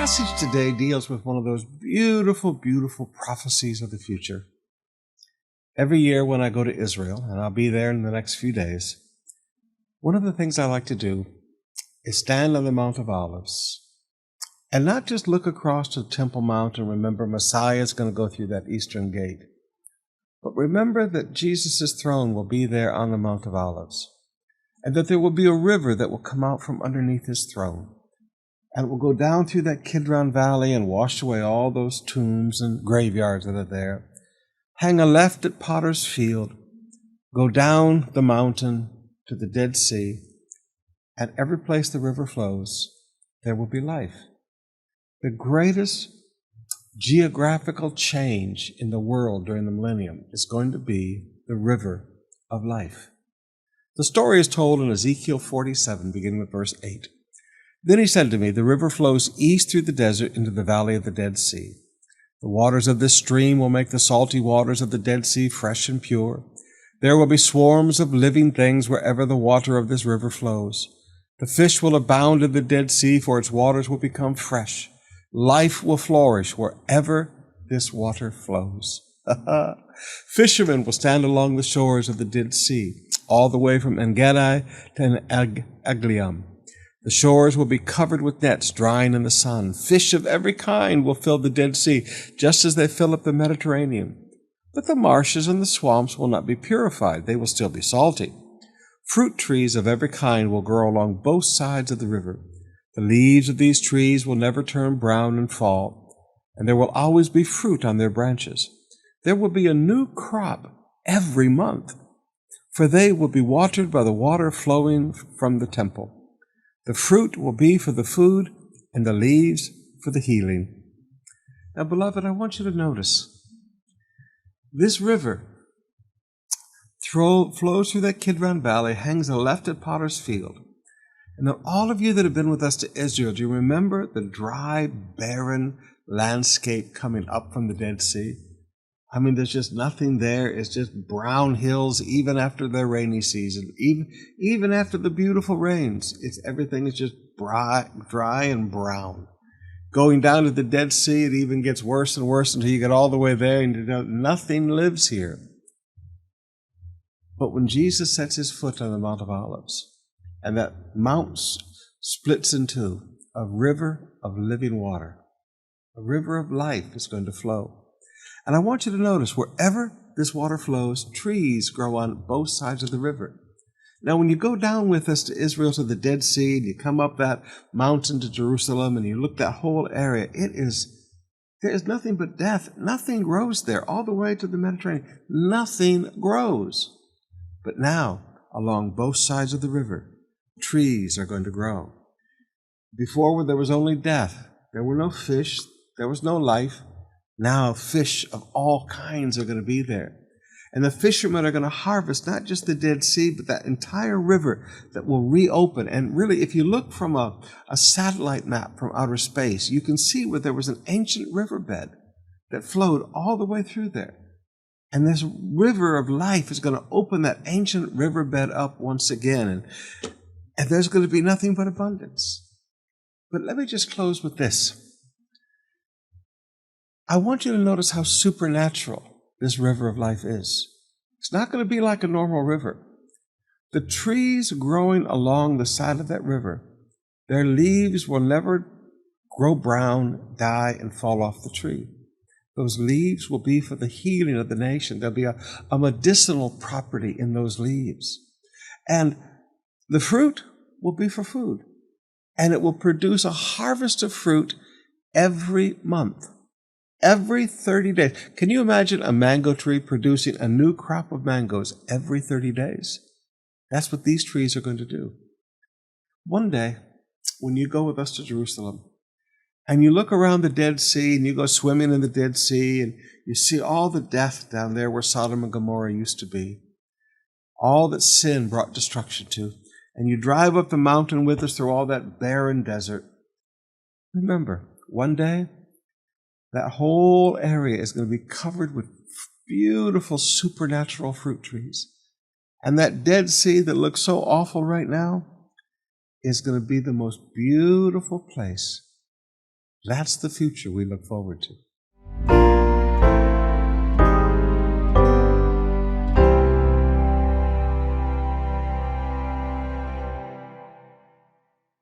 passage today deals with one of those beautiful, beautiful prophecies of the future. Every year when I go to Israel, and I'll be there in the next few days, one of the things I like to do is stand on the Mount of Olives and not just look across to the Temple Mount and remember Messiah is going to go through that eastern gate, but remember that Jesus' throne will be there on the Mount of Olives, and that there will be a river that will come out from underneath his throne. And it will go down through that Kidron Valley and wash away all those tombs and graveyards that are there. Hang a left at Potter's Field, go down the mountain to the Dead Sea, and every place the river flows, there will be life. The greatest geographical change in the world during the millennium is going to be the river of life. The story is told in Ezekiel 47, beginning with verse 8. Then he said to me, the river flows east through the desert into the valley of the Dead Sea. The waters of this stream will make the salty waters of the Dead Sea fresh and pure. There will be swarms of living things wherever the water of this river flows. The fish will abound in the Dead Sea, for its waters will become fresh. Life will flourish wherever this water flows. Fishermen will stand along the shores of the Dead Sea, all the way from En-Gedi to En-Eglaim. The shores will be covered with nets drying in the sun. Fish of every kind will fill the Dead Sea, just as they fill up the Mediterranean. But the marshes and the swamps will not be purified. They will still be salty. Fruit trees of every kind will grow along both sides of the river. The leaves of these trees will never turn brown and fall, and there will always be fruit on their branches. There will be a new crop every month, for they will be watered by the water flowing from the temple. The fruit will be for the food, and the leaves for the healing. Now, beloved, I want you to notice, this river flows through that Kidron Valley, hangs a left at Potter's Field. And now all of you that have been with us to Israel, do you remember the dry, barren landscape coming up from the Dead Sea? I mean, there's just nothing there. It's just brown hills, even after the rainy season, even after the beautiful rains. Everything is just dry and brown. Going down to the Dead Sea, it even gets worse and worse until you get all the way there, and nothing lives here. But when Jesus sets his foot on the Mount of Olives, and that mount splits in two, a river of living water, a river of life is going to flow. And I want you to notice, wherever this water flows, trees grow on both sides of the river. Now, when you go down with us to Israel to the Dead Sea, and you come up that mountain to Jerusalem, and you look that whole area, there is nothing but death. Nothing grows there, all the way to the Mediterranean. Nothing grows. But now, along both sides of the river, trees are going to grow. Before, when there was only death, there were no fish, there was no life. Now fish of all kinds are going to be there. And the fishermen are going to harvest not just the Dead Sea, but that entire river that will reopen. And really, if you look from a satellite map from outer space, you can see where there was an ancient riverbed that flowed all the way through there. And this river of life is going to open that ancient riverbed up once again. And there's going to be nothing but abundance. But let me just close with this. I want you to notice how supernatural this river of life is. It's not going to be like a normal river. The trees growing along the side of that river, their leaves will never grow brown, die, and fall off the tree. Those leaves will be for the healing of the nation. There'll be a medicinal property in those leaves. And the fruit will be for food. And it will produce a harvest of fruit every month. Every 30 days. Can you imagine a mango tree producing a new crop of mangoes every 30 days? That's what these trees are going to do. One day, when you go with us to Jerusalem, and you look around the Dead Sea, and you go swimming in the Dead Sea, and you see all the death down there where Sodom and Gomorrah used to be, all that sin brought destruction to, and you drive up the mountain with us through all that barren desert, remember, one day, that whole area is going to be covered with beautiful supernatural fruit trees. And that Dead Sea that looks so awful right now is going to be the most beautiful place, That's the future we look forward to.